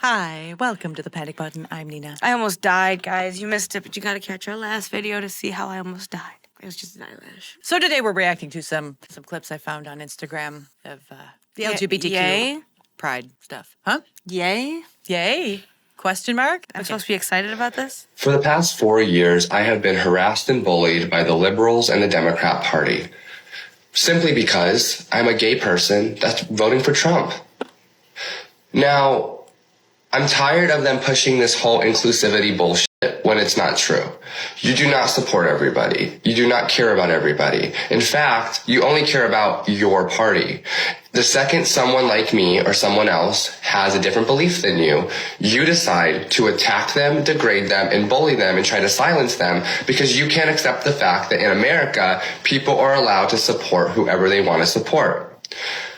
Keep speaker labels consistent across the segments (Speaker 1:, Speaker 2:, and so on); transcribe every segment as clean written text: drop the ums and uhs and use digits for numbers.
Speaker 1: Hi, welcome to the Panic Button. I'm Nina.
Speaker 2: I almost died, guys. You missed it, but you gotta catch our last video to see how I almost died. It was just an eyelash.
Speaker 1: So today we're reacting to some clips I found on Instagram of the LGBTQ
Speaker 2: Yay?
Speaker 1: pride stuff. Huh?
Speaker 2: Yay?
Speaker 1: Yay? Question mark?
Speaker 2: I'm supposed to be excited about this?
Speaker 3: For the past 4 years, I have been harassed and bullied by the liberals and the Democrat Party. Simply because I'm a gay person that's voting for Trump. Now, I'm tired of them pushing this whole inclusivity bullshit when it's not true. You do not support everybody. You do not care about everybody. In fact, you only care about your party. The second someone like me or someone else has a different belief than you decide to attack them, degrade them, and bully them and try to silence them because you can't accept the fact that in America, people are allowed to support whoever they want to support.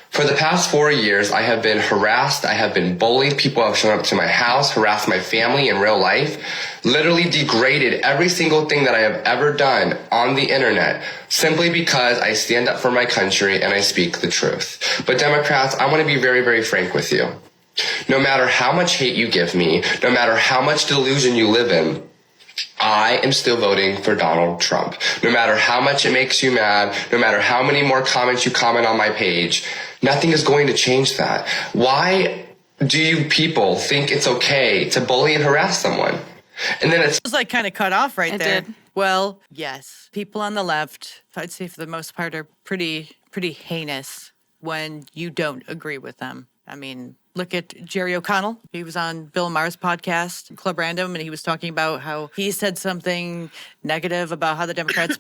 Speaker 3: For the past 4 years, I have been harassed, I have been bullied, people have shown up to my house, harassed my family in real life, literally degraded every single thing that I have ever done on the internet, simply because I stand up for my country and I speak the truth. But Democrats, I want to be very, very frank with you. No matter how much hate you give me, no matter how much delusion you live in, I am still voting for Donald Trump. No matter how much it makes you mad, no matter how many more comments you comment on my page, nothing is going to change that. Why do you people think it's okay to bully and harass someone? And then it's
Speaker 1: It was like kind of cut off right
Speaker 2: It
Speaker 1: there.
Speaker 2: did.
Speaker 1: Well, yes. People on the left, I'd say for the most part, are pretty heinous when you don't agree with them. I mean, look at Jerry O'Connell. He was on Bill Maher's podcast, Club Random, and he was talking about how he said something negative about how the Democrats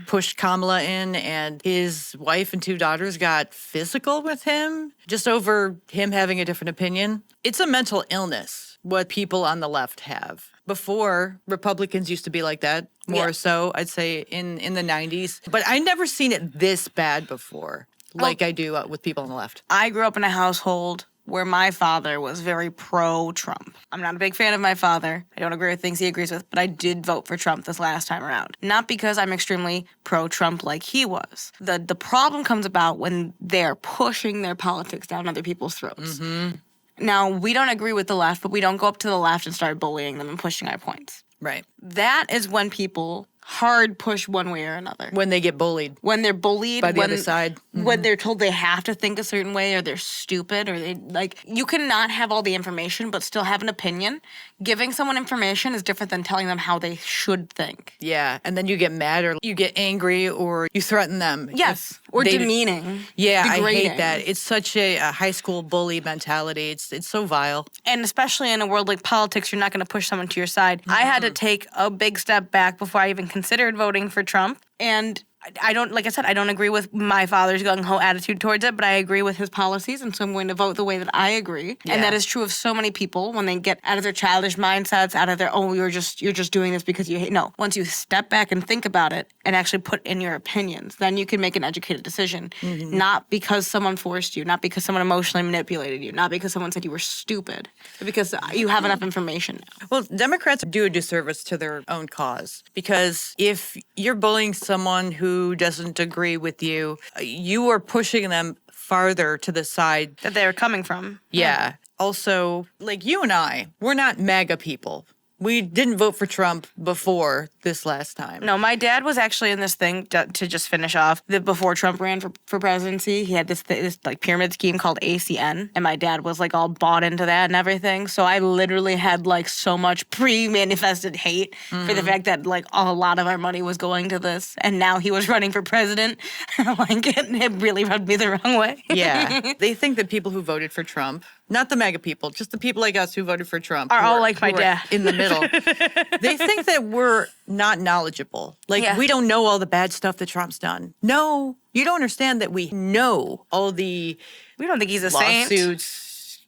Speaker 1: pushed Kamala in, and his wife and 2 daughters got physical with him just over him having a different opinion. It's a mental illness, what people on the left have. Before, Republicans used to be like that, more so, I'd say, in the 90s. But I never seen it this bad before, like I do with people on the left.
Speaker 2: I grew up in a household where my father was very pro-Trump. I'm not a big fan of my father. I don't agree with things he agrees with, but I did vote for Trump this last time around. Not because I'm extremely pro-Trump like he was. The problem comes about when they're pushing their politics down other people's throats. Now, we don't agree with the left, but we don't go up to the left and start bullying them and pushing our points.
Speaker 1: Right.
Speaker 2: That is when people hard push one way or another.
Speaker 1: When they get bullied.
Speaker 2: When they're bullied,
Speaker 1: By the other side.
Speaker 2: when they're told they have to think a certain way or they're stupid or they like, you cannot have all the information but still have an opinion. Giving someone information is different than telling them how they should think.
Speaker 1: Yeah, and then you get mad or you get angry or you threaten them.
Speaker 2: Yes,
Speaker 1: If
Speaker 2: or
Speaker 1: they-
Speaker 2: demeaning.
Speaker 1: Yeah, I
Speaker 2: degrading.
Speaker 1: hate that. It's such a high school bully mentality. It's so vile.
Speaker 2: And especially in a world like politics, you're not going to push someone to your side. I had to take a big step back before I even considered voting for Trump. And I don't, like I said, I don't agree with my father's gung-ho attitude towards it, but I agree with his policies, and so I'm going to vote the way that I agree.
Speaker 1: Yeah.
Speaker 2: And that is true of so many people when they get out of their childish mindsets, out of their, oh, you're just doing this because you hate. No, once you step back and think about it and actually put in your opinions, then you can make an educated decision. Not because someone forced you, not because someone emotionally manipulated you, not because someone said you were stupid, but because you have enough information now.
Speaker 1: Well, Democrats do a disservice to their own cause because if you're bullying someone who doesn't agree with you, you are pushing them farther to the side.
Speaker 2: That they were coming from.
Speaker 1: Yeah. Also, like you and I, we're not MAGA people. We didn't vote for Trump before this last time.
Speaker 2: No, my dad was actually in this thing to just finish off. Before Trump ran for presidency, he had this like pyramid scheme called ACN, and my dad was like all bought into that and everything. So I literally had like so much pre-manifested hate for the fact that like a lot of our money was going to this, and now he was running for president. Like it really rubbed me the wrong way.
Speaker 1: Yeah. They think that people who voted for Trump, not the MAGA people, just the people like us who voted for Trump,
Speaker 2: Are
Speaker 1: who
Speaker 2: all like my
Speaker 1: who are
Speaker 2: dad.
Speaker 1: in the middle. They think that we're not knowledgeable. Like,
Speaker 2: Yeah.
Speaker 1: we don't know all the bad stuff that Trump's done. No, you don't understand that we know all the
Speaker 2: We don't think he's a saint.
Speaker 1: lawsuits,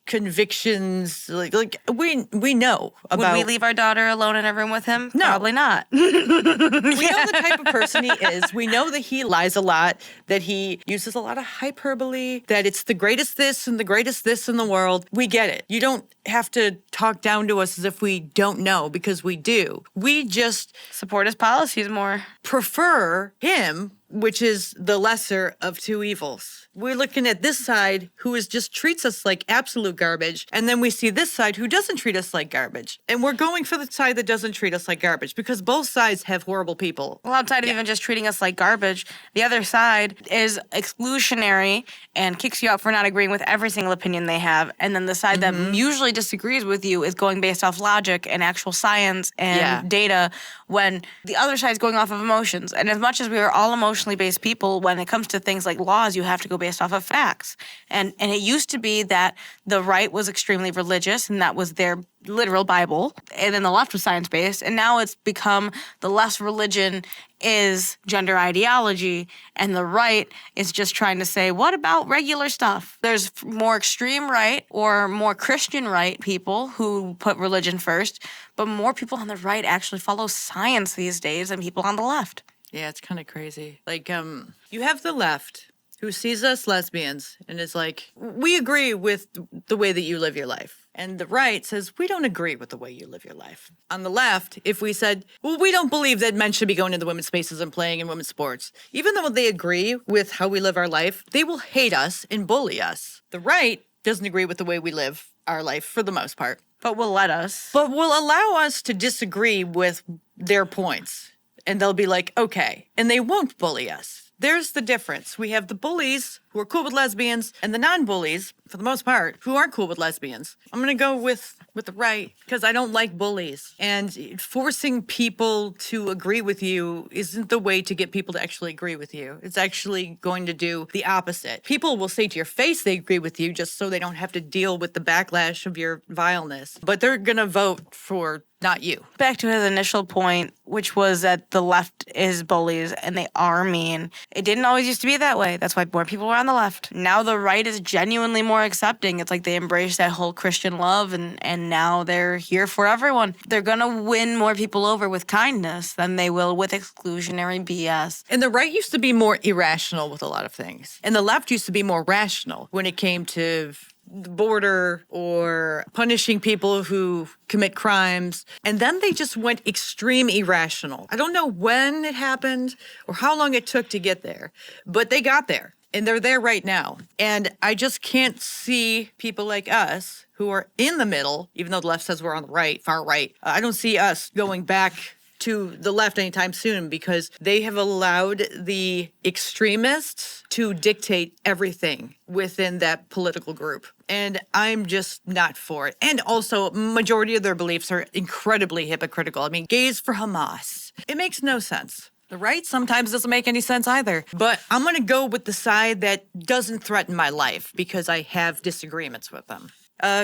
Speaker 1: convictions. Like we know about.
Speaker 2: Would we leave our daughter alone in a room with him?
Speaker 1: No.
Speaker 2: Probably not.
Speaker 1: We know the type of person he is. We know that he lies a lot, that he uses a lot of hyperbole, that it's the greatest this and the greatest this in the world. We get it. You don't have to talk down to us as if we don't know, because we do. We just
Speaker 2: Support his policies more.
Speaker 1: prefer him which is the lesser of two evils. We're looking at this side who just treats us like absolute garbage. And then we see this side who doesn't treat us like garbage. And we're going for the side that doesn't treat us like garbage because both sides have horrible people.
Speaker 2: Well, outside of even just treating us like garbage, the other side is exclusionary and kicks you out for not agreeing with every single opinion they have. And then the side that usually disagrees with you is going based off logic and actual science and data, when the other side is going off of emotions. And as much as we are all emotionally based people, when it comes to things like laws, you have to go based off of facts. And it used to be that the right was extremely religious and that was their literal Bible, and then the left was science-based, and now it's become the left religion is gender ideology, and the right is just trying to say, what about regular stuff? There's more extreme right or more Christian right people who put religion first, but more people on the right actually follow science these days than people on the left.
Speaker 1: Yeah, it's kind of crazy. Like, you have the left who sees us lesbians and is like, we agree with the way that you live your life. And the right says, we don't agree with the way you live your life. On the left, if we said, well, we don't believe that men should be going into women's spaces and playing in women's sports, even though they agree with how we live our life, they will hate us and bully us. The right doesn't agree with the way we live our life for the most part.
Speaker 2: But will let us.
Speaker 1: But will allow us to disagree with their points. And they'll be like, okay. And they won't bully us. There's the difference. We have the bullies who are cool with lesbians and the non-bullies, for the most part, who aren't cool with lesbians. I'm going to go with the right because I don't like bullies. And forcing people to agree with you isn't the way to get people to actually agree with you. It's actually going to do the opposite. People will say to your face they agree with you just so they don't have to deal with the backlash of your vileness. But they're going to vote for not you.
Speaker 2: Back to his initial point, which was that the left is bullies and they are mean. It didn't always used to be that way. That's why more people were on the left. Now the right is genuinely more accepting. It's like they embrace that whole Christian love and now they're here for everyone. They're going to win more people over with kindness than they will with exclusionary BS.
Speaker 1: And the right used to be more irrational with a lot of things. And the left used to be more rational when it came to the border or punishing people who commit crimes. And then they just went extreme irrational. I don't know when it happened or how long it took to get there, but they got there and they're there right now. And I just can't see people like us who are in the middle, even though the left says we're on the right, far right. I don't see us going back to the left anytime soon because they have allowed the extremists to dictate everything within that political group. And I'm just not for it. And also, majority of their beliefs are incredibly hypocritical. I mean, gays for Hamas. It makes no sense. The right sometimes doesn't make any sense either. But I'm going to go with the side that doesn't threaten my life because I have disagreements with them.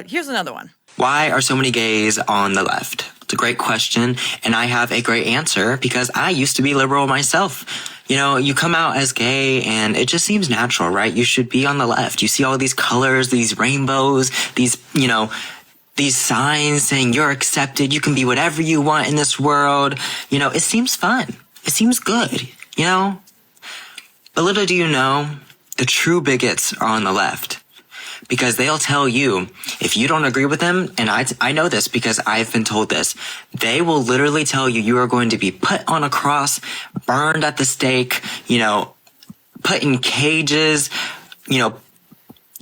Speaker 1: Here's another one.
Speaker 4: Why are so many gays on the left? It's a great question, and I have a great answer because I used to be liberal myself. You know, you come out as gay and it just seems natural, right? You should be on the left. You see all these colors, these rainbows, these signs saying you're accepted, you can be whatever you want in this world. You know, it seems fun. It seems good, you know? But little do you know, the true bigots are on the left. Because they'll tell you, if you don't agree with them, and I know this because I've been told this, they will literally tell you you are going to be put on a cross, burned at the stake, you know, put in cages, you know,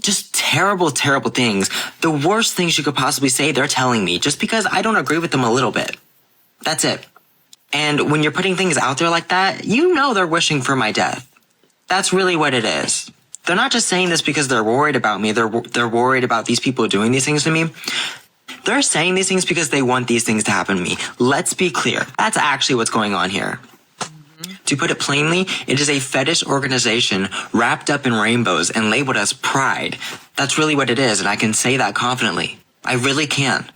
Speaker 4: just terrible, terrible things. The worst things you could possibly say, they're telling me, just because I don't agree with them a little bit. That's it. And when you're putting things out there like that, you know they're wishing for my death. That's really what it is. They're not just saying this because they're worried about me. They're worried about these people doing these things to me. They're saying these things because they want these things to happen to me. Let's be clear. That's actually what's going on here. To put it plainly, it is a fetish organization wrapped up in rainbows and labeled as pride. That's really what it is, and I can say that confidently. I really can.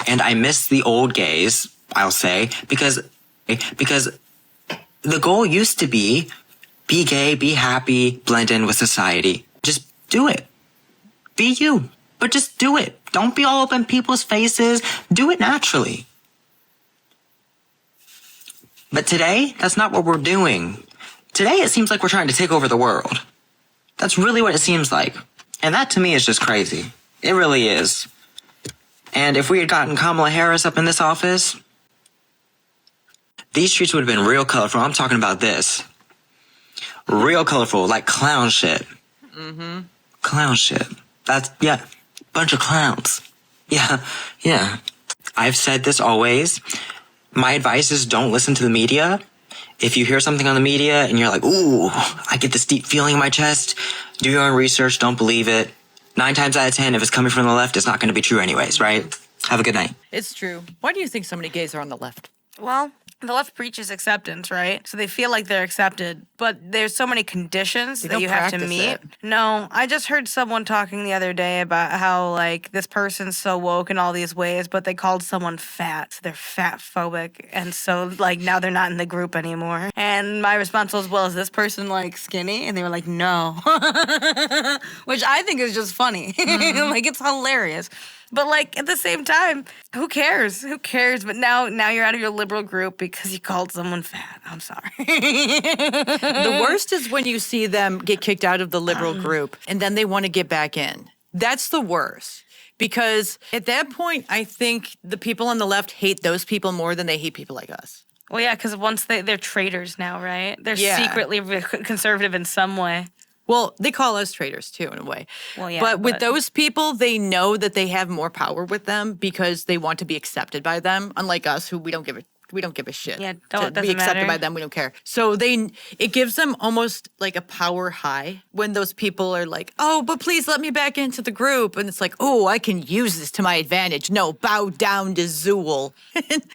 Speaker 4: And I miss the old gays, I'll say, because the goal used to be gay, be happy, blend in with society. Just do it. Be you, but just do it. Don't be all up in people's faces. Do it naturally. But today, that's not what we're doing. Today, it seems like we're trying to take over the world. That's really what it seems like. And that to me is just crazy. It really is. And if we had gotten Kamala Harris up in this office, these streets would have been real colorful. I'm talking about this. Real colorful, like clown shit. Clown shit. That's, yeah, bunch of clowns. Yeah. I've said this always. My advice is don't listen to the media. If you hear something on the media and you're like, ooh, I get this deep feeling in my chest, do your own research, don't believe it. 9 times out of 10, if it's coming from the left, it's not going to be true anyways, right? Have a good night.
Speaker 1: It's true. Why do you think so many gays are on the left?
Speaker 2: Well, the left preaches acceptance, right? So they feel like they're accepted, but there's so many conditions that
Speaker 1: don't
Speaker 2: you have to
Speaker 1: practice
Speaker 2: meet.
Speaker 1: it.
Speaker 2: No, I just heard someone talking the other day about how, like, this person's so woke in all these ways, but they called someone fat. So they're fat phobic. And so, like, now they're not in the group anymore. And my response was, well, is this person, like, skinny? And they were like, no. Which I think is just funny. Like, it's hilarious. But, like, at the same time, who cares? Who cares? But now you're out of your liberal group because you called someone fat. I'm sorry.
Speaker 1: The worst is when you see them get kicked out of the liberal group and then they want to get back in. That's the worst. Because at that point, I think the people on the left hate those people more than they hate people like us.
Speaker 2: Well, yeah, because once they're traitors now, right? They're
Speaker 1: Yeah.
Speaker 2: secretly conservative in some way.
Speaker 1: Well, they call us traitors too, in a way.
Speaker 2: Well, yeah,
Speaker 1: but with
Speaker 2: but-
Speaker 1: those people, they know that they have more power with them because they want to be accepted by them. Unlike us, who we don't give a shit.
Speaker 2: Yeah,
Speaker 1: to
Speaker 2: doesn't
Speaker 1: be accepted
Speaker 2: matter.
Speaker 1: by them. We don't care. So it gives them almost like a power high when those people are like, "Oh, but please let me back into the group," and it's like, "Oh, I can use this to my advantage." No, bow down to Zool.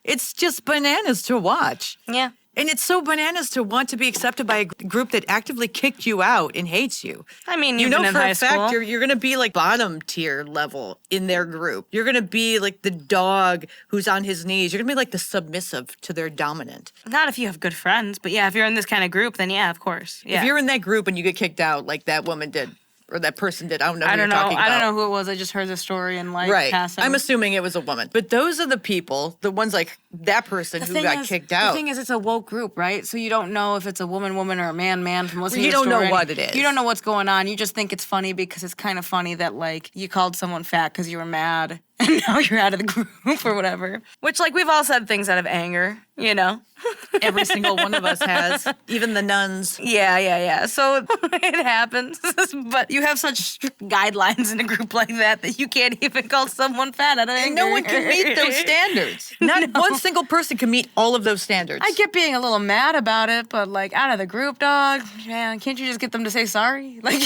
Speaker 1: It's just bananas to watch.
Speaker 2: Yeah.
Speaker 1: And it's so bananas to want to be accepted by a group that actively kicked you out and hates you.
Speaker 2: I mean,
Speaker 1: You
Speaker 2: even
Speaker 1: know
Speaker 2: in
Speaker 1: for
Speaker 2: high
Speaker 1: a fact
Speaker 2: school.
Speaker 1: you're going to be like bottom tier level in their group. You're going to be like the dog who's on his knees. You're going to be like the submissive to their dominant.
Speaker 2: Not if you have good friends, but yeah, if you're in this kind of group, then yeah, of course. Yeah.
Speaker 1: If you're in that group and you get kicked out like that woman did, or that person did, I don't know who
Speaker 2: I don't
Speaker 1: you're
Speaker 2: know.
Speaker 1: talking about.
Speaker 2: I don't know who it was. I just heard the story and like
Speaker 1: Right.
Speaker 2: passing.
Speaker 1: I'm assuming it was a woman. But those are the people, the ones like that person who got kicked out.
Speaker 2: The thing is, it's a woke group, right? So you don't know if it's a woman, or a man from listening
Speaker 1: You
Speaker 2: to the
Speaker 1: don't know
Speaker 2: story.
Speaker 1: what it is.
Speaker 2: You don't know what's going on. You just think it's funny because it's kind of funny that like you called someone fat because you were mad and now you're out of the group or whatever. Which like we've all said things out of anger, you know?
Speaker 1: Every single one of us has, even the nuns.
Speaker 2: Yeah. So it happens. But you have such strict guidelines in a group like that you can't even call someone fat out of anger.
Speaker 1: And no one can meet those standards. Not one single person can meet all of those standards.
Speaker 2: I get being a little mad about it, but like out of the group, dog, man, can't you just get them to say sorry? Like,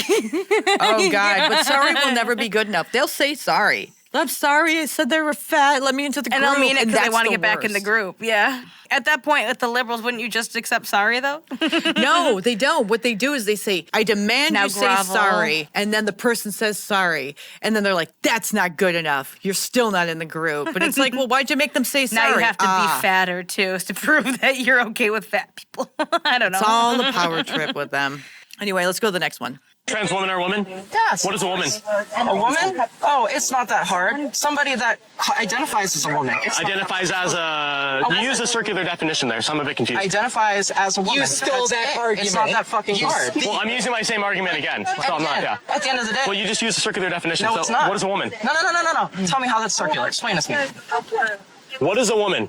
Speaker 1: Oh, God. But sorry will never be good enough. They'll say sorry. I'm sorry. I said they were fat. Let me into the
Speaker 2: and
Speaker 1: group.
Speaker 2: they'll mean it because they
Speaker 1: that's
Speaker 2: want to
Speaker 1: the
Speaker 2: get back in the
Speaker 1: worst.
Speaker 2: group. Yeah. At that point, with the liberals, wouldn't you just accept sorry though?
Speaker 1: No, they don't. What they do is they say, I demand
Speaker 2: Now
Speaker 1: you say
Speaker 2: grovel.
Speaker 1: sorry. And then the person says sorry. And then they're like, that's not good enough. You're still not in the group. And it's like, well, why'd you make them say sorry?
Speaker 2: Now you have to be fatter too to prove that you're okay with fat people. I don't know.
Speaker 1: It's all the power trip with them. Anyway, let's go to the next one.
Speaker 5: Trans woman or woman?
Speaker 6: Yes.
Speaker 5: What is a woman?
Speaker 6: A woman? Oh, it's not that hard. Somebody that identifies as a woman. It's not
Speaker 5: Identifies as a... You use a circular definition there, so I'm a bit confused.
Speaker 6: identifies as a woman.
Speaker 7: You stole
Speaker 6: That's
Speaker 7: that
Speaker 6: it.
Speaker 7: argument.
Speaker 6: It's not that fucking hard.
Speaker 5: Well, I'm using my same argument again, so I'm not, yeah.
Speaker 6: At the end of the day.
Speaker 5: Well, you just used a circular definition,
Speaker 6: No,
Speaker 5: so
Speaker 6: it's not.
Speaker 5: what is a woman?
Speaker 6: No. Tell me how that's circular. Explain it to me.
Speaker 5: What is a woman?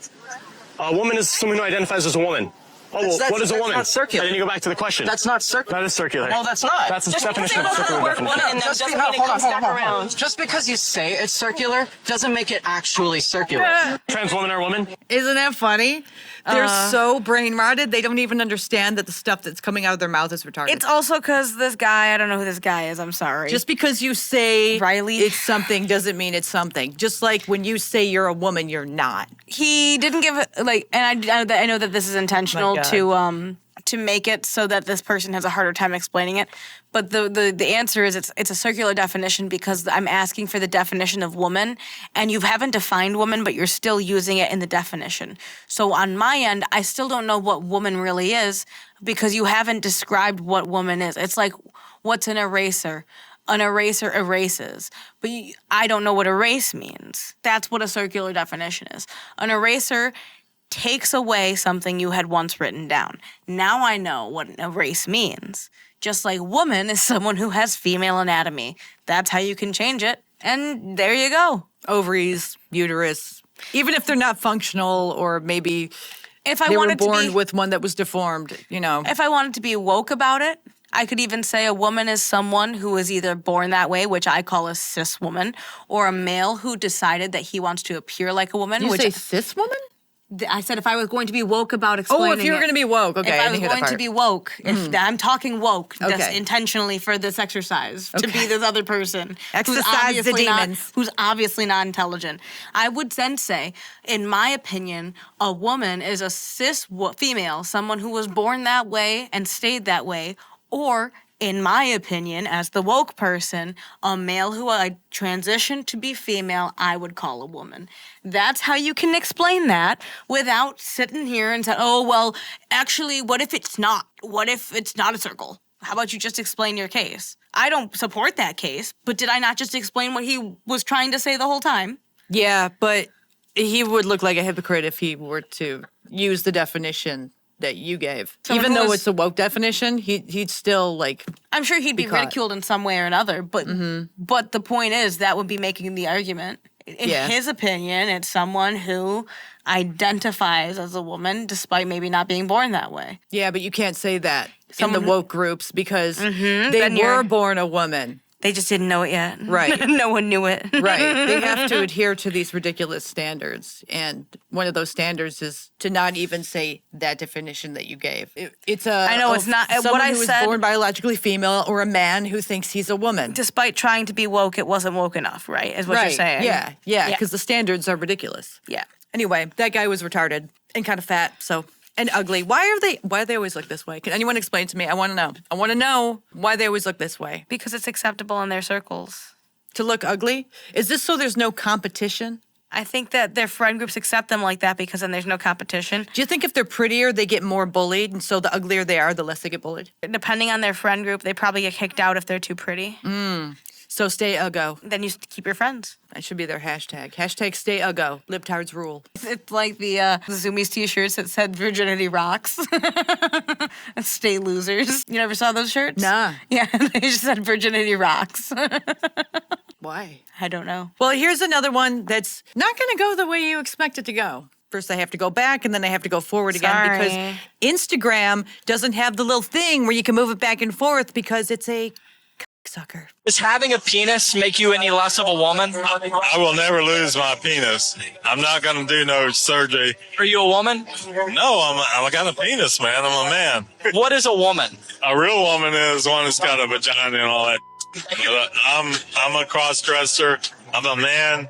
Speaker 5: A woman is someone who identifies as a woman. Oh, well,
Speaker 6: That's-
Speaker 5: what is a
Speaker 6: that's
Speaker 5: woman?
Speaker 6: not circular.
Speaker 5: And then you go back to the question.
Speaker 6: That's not circular.
Speaker 5: That is circular.
Speaker 6: No, that's not.
Speaker 5: That's the
Speaker 6: Just
Speaker 5: definition of
Speaker 6: because-
Speaker 5: circular
Speaker 6: no,
Speaker 5: definition.
Speaker 6: no, just
Speaker 7: doesn't
Speaker 6: be-
Speaker 7: mean
Speaker 6: no,
Speaker 7: it
Speaker 6: hold on,
Speaker 7: comes
Speaker 6: hold on,
Speaker 7: back
Speaker 6: hold on.
Speaker 7: around.
Speaker 6: Just because you say it's circular doesn't make it actually circular.
Speaker 5: Trans woman or woman?
Speaker 1: Isn't that funny? They're so brain rotted, they don't even understand that the stuff that's coming out of their mouth is retarded.
Speaker 2: It's also because this guy, I don't know who this guy is, I'm sorry.
Speaker 1: Just because you say
Speaker 2: Riley?
Speaker 1: it's something doesn't mean it's something. Just like when you say you're a woman, you're not.
Speaker 2: he didn't give like, and I know that this is intentional
Speaker 1: My God.
Speaker 2: to make it so that this person has a harder time explaining it. But the answer is it's a circular definition because I'm asking for the definition of woman, and you haven't defined woman, but you're still using it in the definition. So on my end, I still don't know what woman really is because you haven't described what woman is. It's like, what's an eraser? An eraser erases, but I don't know what erase means. That's what a circular definition is. An eraser takes away something you had once written down. Now I know what an erase means. Just like woman is someone who has female anatomy. That's how you can change it. And there you go.
Speaker 1: Ovaries, uterus, even if they're not functional or maybe
Speaker 2: If I
Speaker 1: they were
Speaker 2: wanted to
Speaker 1: born
Speaker 2: be,
Speaker 1: with one that was deformed, you know.
Speaker 2: if I wanted to be woke about it, I could even say a woman is someone who is either born that way, which I call a cis woman, or a male who decided that he wants to appear like a woman.
Speaker 1: Did you
Speaker 2: which
Speaker 1: say cis woman?
Speaker 2: I said if I was going to be woke about explaining
Speaker 1: Oh, if you were
Speaker 2: it.
Speaker 1: going to be woke. Okay,
Speaker 2: If I
Speaker 1: didn't
Speaker 2: was
Speaker 1: hear that
Speaker 2: going to
Speaker 1: part.
Speaker 2: be woke, if I'm talking woke
Speaker 1: Okay.
Speaker 2: intentionally for this exercise, to be
Speaker 1: Okay.
Speaker 2: this other person
Speaker 1: Exercise the demons.
Speaker 2: who's obviously not intelligent, I would then say, in my opinion, a woman is a cis female, someone who was born that way and stayed that way, or in my opinion, as the woke person, a male who I transitioned to be female, I would call a woman. That's how you can explain that without sitting here and saying, oh, well, actually, what if it's not? What if it's not a circle? How about you just explain your case? I don't support that case, but did I not just explain what he was trying to say the whole time?
Speaker 1: Yeah, but he would look like a hypocrite if he were to use the definition that you gave.
Speaker 2: Someone
Speaker 1: Even
Speaker 2: who
Speaker 1: though
Speaker 2: was-
Speaker 1: it's a woke definition, he'd still like.
Speaker 2: I'm sure he'd be
Speaker 1: caught.
Speaker 2: ridiculed in some way or another, but the point is that would be making the argument. In
Speaker 1: Yeah.
Speaker 2: his opinion, it's someone who identifies as a woman despite maybe not being born that way.
Speaker 1: Yeah, but you can't say that
Speaker 2: Someone
Speaker 1: in the
Speaker 2: who-
Speaker 1: woke groups because they
Speaker 2: then you're-
Speaker 1: were born a woman.
Speaker 2: They just didn't know it yet.
Speaker 1: Right.
Speaker 2: No one knew it.
Speaker 1: Right. They have to adhere to these ridiculous standards. And one of those standards is to not even say that definition that you gave. It's a
Speaker 2: I know, it's not- what
Speaker 1: someone
Speaker 2: I
Speaker 1: who was
Speaker 2: said-
Speaker 1: born biologically female or a man who thinks he's a woman.
Speaker 2: Despite trying to be woke, it wasn't woke enough, right? Is what you're saying.
Speaker 1: Yeah, because the standards are ridiculous.
Speaker 2: Yeah.
Speaker 1: Anyway, that guy was retarded and kind of fat, so and ugly. Why do they always look this way? Can anyone explain to me? I want to know. I want to know why they always look this way.
Speaker 2: Because it's acceptable in their circles.
Speaker 1: To look ugly? Is this so there's no competition?
Speaker 2: I think that their friend groups accept them like that because then there's no competition.
Speaker 1: Do you think if they're prettier, they get more bullied, and so the uglier they are, the less they get bullied?
Speaker 2: Depending on their friend group, they probably get kicked out if they're too pretty.
Speaker 1: So stay uggo.
Speaker 2: Then you keep your friends.
Speaker 1: That should be their hashtag. Hashtag stay uggo. Libtards rule.
Speaker 2: It's like the Zoomies t-shirts that said virginity rocks. Stay losers. You never saw those shirts?
Speaker 1: Nah.
Speaker 2: Yeah, they just said virginity rocks.
Speaker 1: Why?
Speaker 2: I don't know.
Speaker 1: Well, here's another one that's not going to go the way you expect it to go. First, I have to go back, and then I have to go forward again
Speaker 2: Sorry.
Speaker 1: because Instagram doesn't have the little thing where you can move it back and forth because it's a sucker.
Speaker 6: Does having a penis make you any less of a woman?
Speaker 7: I will never lose my penis. I'm not going to do no surgery.
Speaker 6: Are you a woman?
Speaker 7: No, I got a penis, man. I'm a man.
Speaker 6: What is a woman?
Speaker 7: A real woman is one that's got a vagina and all that. But I'm a cross-dresser. I'm a man.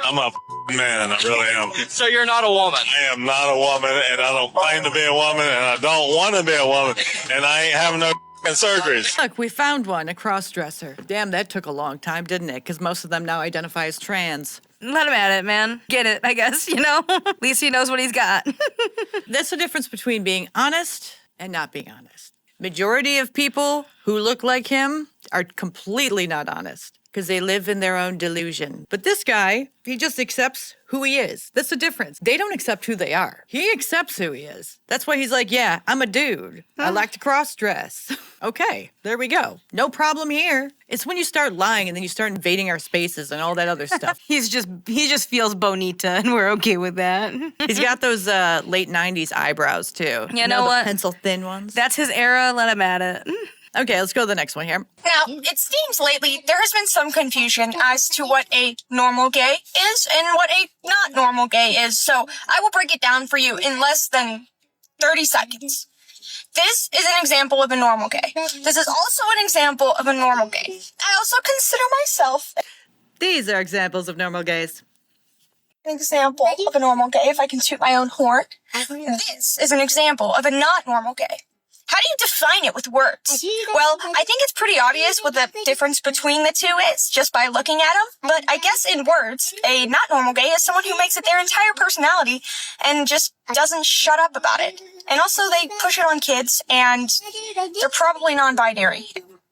Speaker 7: I'm a man. I really am.
Speaker 6: So you're not a woman.
Speaker 7: I am not a woman, and I don't claim to be a woman, and I don't want to be a woman, and I ain't having no surgeries.
Speaker 1: Look, we found one, a cross-dresser. Damn, that took a long time, didn't it? Because most of them now identify as trans.
Speaker 2: Let him at it, man. Get it, I guess, you know? At least he knows what he's got.
Speaker 1: That's the difference between being honest and not being honest. Majority of people who look like him are completely not honest because they live in their own delusion. But this guy, he just accepts who he is. That's the difference. They don't accept who they are. He accepts who he is. That's why he's like, yeah, I'm a dude. I like to cross-dress. Okay, there we go. No problem here. It's when you start lying and then you start invading our spaces and all that other stuff.
Speaker 2: he just feels bonita, and we're okay with that.
Speaker 1: He's got those late 90s eyebrows, too.
Speaker 2: You know
Speaker 1: the
Speaker 2: what?
Speaker 1: pencil-thin ones.
Speaker 2: That's his era. Let him at it.
Speaker 1: Okay, let's go to the next one here.
Speaker 8: Now, it seems lately there has been some confusion as to what a normal gay is and what a not normal gay is, so I will break it down for you in less than 30 seconds. This is an example of a normal gay. This is also an example of a normal gay. I also consider myself
Speaker 1: These are examples of normal gays.
Speaker 8: an example of a normal gay, if I can toot my own horn. This is an example of a not normal gay. How do you define it with words? Well, I think it's pretty obvious what the difference between the two is, just by looking at them. But I guess in words, a not normal gay is someone who makes it their entire personality and just doesn't shut up about it. And also they push it on kids, and they're probably non-binary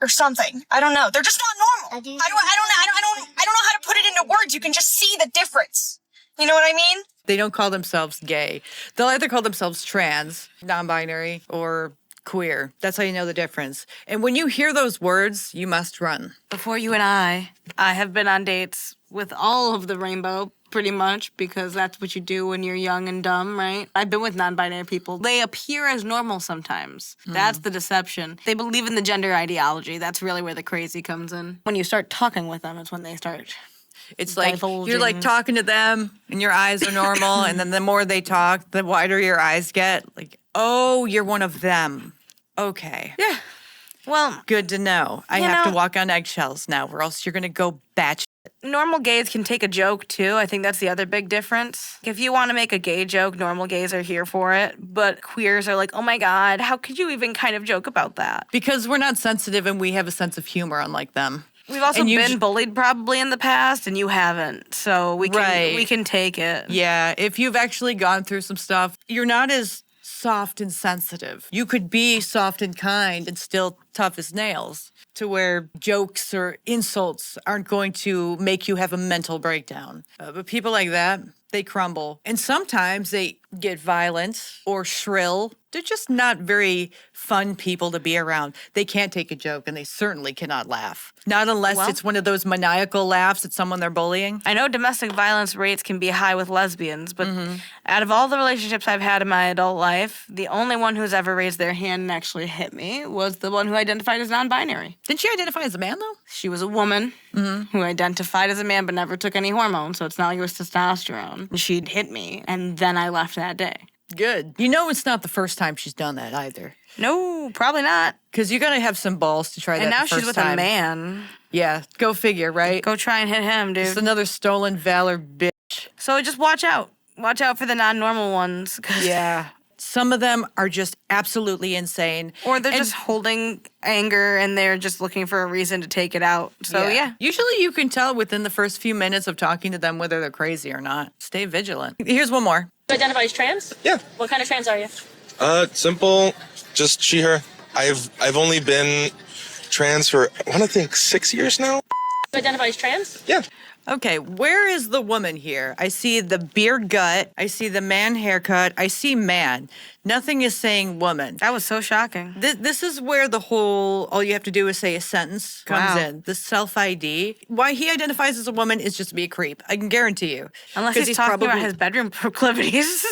Speaker 8: or something. I don't know. They're just not normal. I don't know how to put it into words. You can just see the difference. You know what I mean?
Speaker 1: They don't call themselves gay. They'll either call themselves trans, non-binary, or queer. That's how you know the difference. And when you hear those words, you must run.
Speaker 2: Before you and I have been on dates with all of the rainbow, pretty much, because that's what you do when you're young and dumb, right? I've been with non-binary people. They appear as normal sometimes. That's the deception. They believe in the gender ideology. That's really where the crazy comes in. When you start talking with them, it's when they start.
Speaker 1: It's like you're like
Speaker 2: divulging.
Speaker 1: talking to them and your eyes are normal. And then the more they talk, the wider your eyes get. Like, oh, you're one of them. Okay.
Speaker 2: Yeah. Well,
Speaker 1: Good to know. I
Speaker 2: You
Speaker 1: have to
Speaker 2: know-
Speaker 1: walk on eggshells now, or else you're going to go batch.
Speaker 2: normal gays can take a joke too. I think that's the other big difference. If you want to make a gay joke, normal gays are here for it. But queers are like, oh my God, how could you even kind of joke about that?
Speaker 1: Because we're not sensitive and we have a sense of humor, unlike them.
Speaker 2: We've also
Speaker 1: And you
Speaker 2: been
Speaker 1: j-
Speaker 2: bullied probably in the past, and you haven't. So we can
Speaker 1: Right.
Speaker 2: we can take it.
Speaker 1: Yeah, if you've actually gone through some stuff, you're not as soft and sensitive. You could be soft and kind and still tough as nails, to where jokes or insults aren't going to make you have a mental breakdown. But people like that, they crumble. And sometimes they get violent or shrill. They're just not very fun people to be around. They can't take a joke, and they certainly cannot laugh. Not unless
Speaker 2: Well-
Speaker 1: it's one of those maniacal laughs at someone they're bullying.
Speaker 2: I know domestic violence rates can be high with lesbians, but out of all the relationships I've had in my adult life, the only one who's ever raised their hand and actually hit me was the one who identified as non-binary.
Speaker 1: Didn't she identify as a man, though?
Speaker 2: She was a woman who identified as a man but never took any hormones, so it's not like it was testosterone. And she'd hit me, and then I left that day.
Speaker 1: Good. You know it's not the first time she's done that either.
Speaker 2: No, probably not.
Speaker 1: Because you're going to have some balls to try that
Speaker 2: And now
Speaker 1: the first
Speaker 2: she's with
Speaker 1: time.
Speaker 2: a man.
Speaker 1: Yeah, go figure, right?
Speaker 2: Go try and hit him,
Speaker 1: It's
Speaker 2: dude.
Speaker 1: another stolen valor bitch.
Speaker 2: So just watch out. Watch out for the non-normal ones. 'Cause-
Speaker 1: Yeah. Some of them are just absolutely insane.
Speaker 2: Or they're
Speaker 1: And-
Speaker 2: just holding anger and they're just looking for a reason to take it out. So yeah.
Speaker 1: Usually you can tell within the first few minutes of talking to them whether they're crazy or not. Stay vigilant. Here's one more.
Speaker 9: You identify as trans?
Speaker 10: Yeah.
Speaker 9: What kind of trans are you?
Speaker 10: Simple, just she, her. I've only been trans for, I want to think 6 years now.
Speaker 9: You identify as trans?
Speaker 10: Yeah.
Speaker 1: Okay, where is the woman here? I see the beard gut. I see the man haircut. I see man. Nothing is saying woman.
Speaker 2: That was so shocking.
Speaker 1: This is where the whole, all you have to do is say a sentence comes
Speaker 2: Wow.
Speaker 1: in. The self-ID. Why he identifies as a woman is just to be a creep. I can guarantee you.
Speaker 2: Unless
Speaker 1: 'Cause
Speaker 2: he's talking about his bedroom proclivities.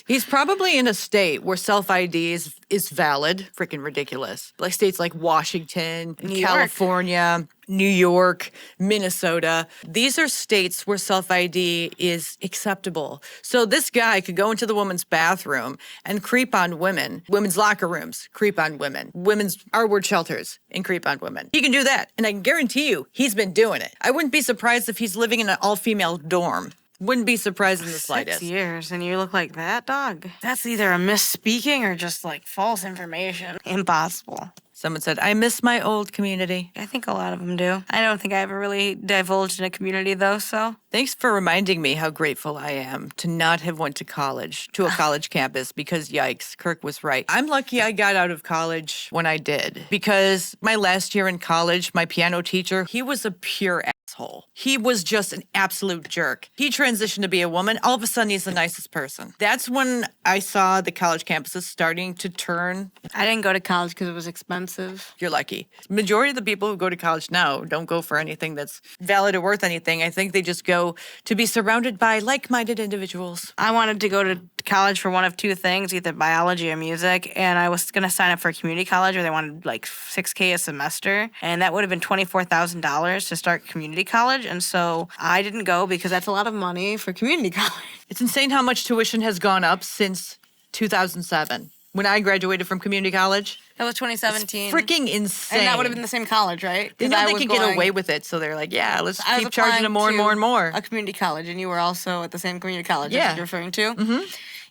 Speaker 1: He's probably in a state where self-ID is valid. Freaking ridiculous. Like states like Washington,
Speaker 2: New York.
Speaker 1: California, New York, Minnesota. These are states where self-ID is acceptable. So this guy could go into the woman's bathroom and creep on women, women's locker rooms, creep on women, women's R-word shelters, and creep on women. He can do that. And I can guarantee you, he's been doing it. I wouldn't be surprised if he's living in an all-female dorm. Wouldn't be surprised in the
Speaker 2: 6
Speaker 1: slightest.
Speaker 2: years and you look like that, dog. That's either a misspeaking or just like false information. Impossible.
Speaker 1: Someone said, I miss my old community.
Speaker 2: I think a lot of them do. I don't think I ever really divulged in a community though, so.
Speaker 1: Thanks for reminding me how grateful I am to not have went to college, to a college campus, because yikes, Kirk was right. I'm lucky I got out of college when I did, because my last year in college, my piano teacher, he was a pure asshole. He was just an absolute jerk. He transitioned to be a woman. All of a sudden, he's the nicest person. That's when I saw the college campuses starting to turn.
Speaker 2: I didn't go to college because it was expensive.
Speaker 1: You're lucky. Majority of the people who go to college now don't go for anything that's valid or worth anything. I think they just go to be surrounded by like-minded individuals.
Speaker 2: I wanted to go to college for one of two things, either biology or music, and I was going to sign up for a community college where they wanted like $6,000 a semester, and that would have been $24,000 to start community college, and so I didn't go because that's a lot of money for community college.
Speaker 1: It's insane how much tuition has gone up since 2007. When I graduated from community college,
Speaker 2: That was 2017.
Speaker 1: freaking insane.
Speaker 2: And that would have been the same college, right?
Speaker 1: They
Speaker 2: 'Cause
Speaker 1: know
Speaker 2: I
Speaker 1: they
Speaker 2: was
Speaker 1: can get
Speaker 2: going-
Speaker 1: away with it, so they're like, yeah, let's
Speaker 2: I was
Speaker 1: keep charging
Speaker 2: applying
Speaker 1: them more and more and more.
Speaker 2: A community college, and you were also at the same community college
Speaker 1: Yeah.
Speaker 2: that you're referring to? Mm-hmm.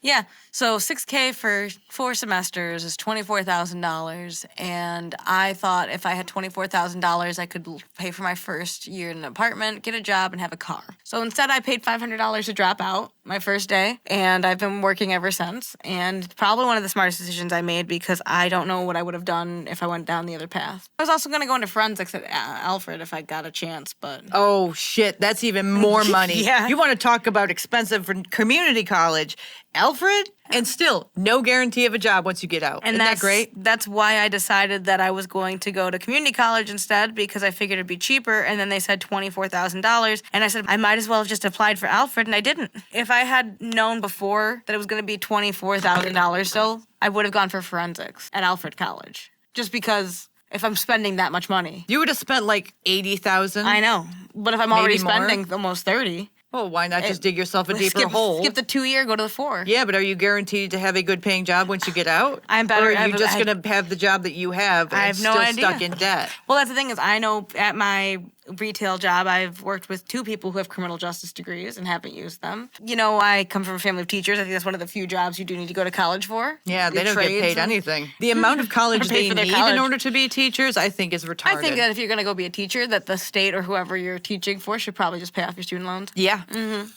Speaker 2: Yeah, so $6,000 for 4 semesters is $24,000, and I thought if I had $24,000, I could pay for my first year in an apartment, get a job, and have a car. So instead, I paid $500 to drop out, my first day, and I've been working ever since. And probably one of the smartest decisions I made because I don't know what I would have done if I went down the other path. I was also going to go into forensics at Alfred if I got a chance, but...
Speaker 1: Oh, shit. That's even more money.
Speaker 2: Yeah.
Speaker 1: You want to talk about expensive for community college. Alfred? And still, no guarantee of a job once you get out.
Speaker 2: And
Speaker 1: Isn't that great?
Speaker 2: That's why I decided that I was going to go to community college instead because I figured it'd be cheaper. And then they said $24,000. And I said, I might as well have just applied for Alfred, and I didn't. If I had known before that it was going to be $24,000 still, I would have gone for forensics at Alfred College. Just because if I'm spending that much money.
Speaker 1: You would have spent like $80,000.
Speaker 2: I know. But if I'm
Speaker 1: Maybe
Speaker 2: already
Speaker 1: more.
Speaker 2: spending almost 30.
Speaker 1: Well, why not just dig yourself a deeper hole?
Speaker 2: Skip the 2 year, go to the 4.
Speaker 1: Yeah, but are you guaranteed to have a good paying job once you get out?
Speaker 2: I'm better.
Speaker 1: Or are you just going to have the job that you have and
Speaker 2: I have no
Speaker 1: still
Speaker 2: idea.
Speaker 1: stuck in debt?
Speaker 2: Well, that's the thing is I know at my retail job, I've worked with 2 people who have criminal justice degrees and haven't used them. You know, I come from a family of teachers. I think that's one of the few jobs you do need to go to college for.
Speaker 1: Yeah, they don't get
Speaker 2: trades
Speaker 1: paid
Speaker 2: and-
Speaker 1: anything. The amount of college
Speaker 2: Pay
Speaker 1: they
Speaker 2: for their
Speaker 1: need
Speaker 2: college.
Speaker 1: in order to be teachers, I think, is retarded.
Speaker 2: I think that if you're going to go be a teacher, that the state or whoever you're teaching for should probably just pay off your student loans.
Speaker 1: Yeah,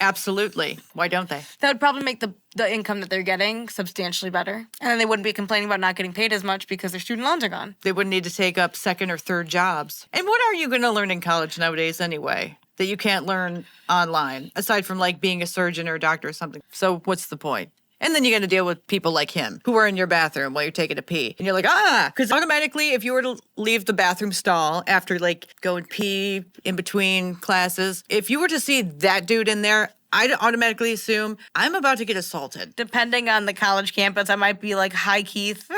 Speaker 1: absolutely. Why don't they?
Speaker 2: That would probably make the income that they're getting substantially better. And then they wouldn't be complaining about not getting paid as much because their student loans are gone.
Speaker 1: They wouldn't need to take up second or third jobs. And what are you going to learn in college nowadays anyway that you can't learn online, aside from like being a surgeon or a doctor or something? So what's the point? And then you got to deal with people like him who are in your bathroom while you're taking a pee. And you're like, because automatically if you were to leave the bathroom stall after like go and pee in between classes, if you were to see that dude in there, I'd automatically assume I'm about to get assaulted.
Speaker 2: Depending on the college campus, I might be like, hi, Keith.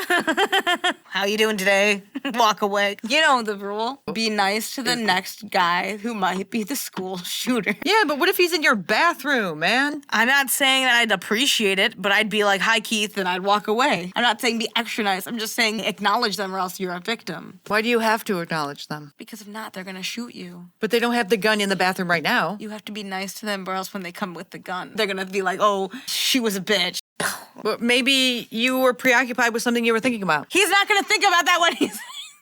Speaker 2: How you doing today? Walk away. You know the rule. Be nice to the next guy who might be the school shooter.
Speaker 1: Yeah, but what if he's in your bathroom, man?
Speaker 2: I'm not saying that I'd appreciate it, but I'd be like, hi, Keith, and I'd walk away. I'm not saying be extra nice. I'm just saying acknowledge them or else you're a victim.
Speaker 1: Why do you have to acknowledge them?
Speaker 2: Because if not, they're going to shoot you.
Speaker 1: But they don't have the gun in the bathroom right now.
Speaker 2: You have to be nice to them or else when they come with the gun, they're going to be like, oh, she was a bitch.
Speaker 1: Well, maybe you were preoccupied with something you were thinking about.
Speaker 2: He's not going to think about that when he's...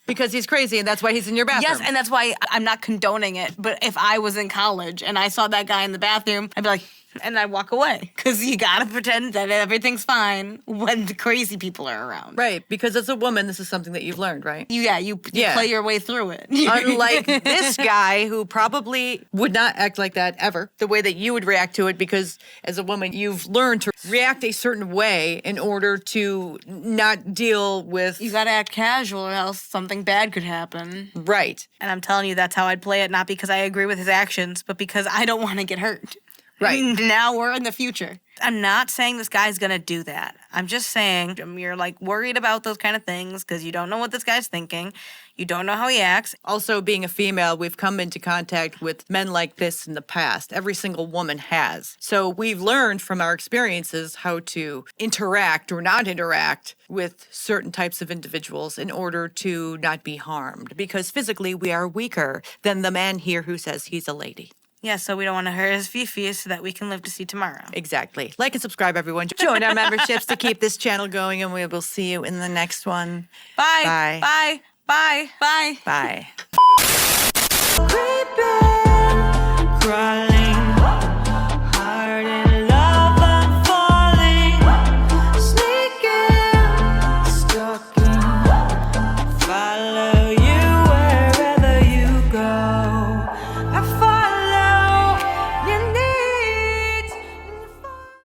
Speaker 1: Because he's crazy and that's why he's in your bathroom.
Speaker 2: Yes, and that's why I'm not condoning it. But if I was in college and I saw that guy in the bathroom, I'd be like, and I'd walk away. Because you got to pretend that everything's fine when the crazy people are around.
Speaker 1: Right, because as a woman, this is something that you've learned, right?
Speaker 2: You play your way through it.
Speaker 1: Unlike this guy who probably would not act like that ever, the way that you would react to it, because as a woman, you've learned to react a certain way in order to not deal with...
Speaker 2: You got to act casual or else something bad could happen.
Speaker 1: Right.
Speaker 2: And I'm telling you, that's how I'd play it, not because I agree with his actions, but because I don't want to get hurt.
Speaker 1: Right.
Speaker 2: Now we're in the future. I'm not saying this guy's going to do that. I'm just saying you're like worried about those kind of things because you don't know what this guy's thinking. You don't know how he acts.
Speaker 1: Also, being a female, we've come into contact with men like this in the past. Every single woman has. So we've learned from our experiences how to interact or not interact with certain types of individuals in order to not be harmed. Because physically, we are weaker than the man here who says he's a lady.
Speaker 2: Yeah, so we don't want to hurt his fifi so that we can live to see tomorrow.
Speaker 1: Exactly. Like and subscribe, everyone. Join our memberships to keep this channel going, and we will see you in the next one.
Speaker 2: Bye.
Speaker 1: Bye.
Speaker 2: Bye. Bye.
Speaker 1: Bye.
Speaker 11: Creeping, crawling.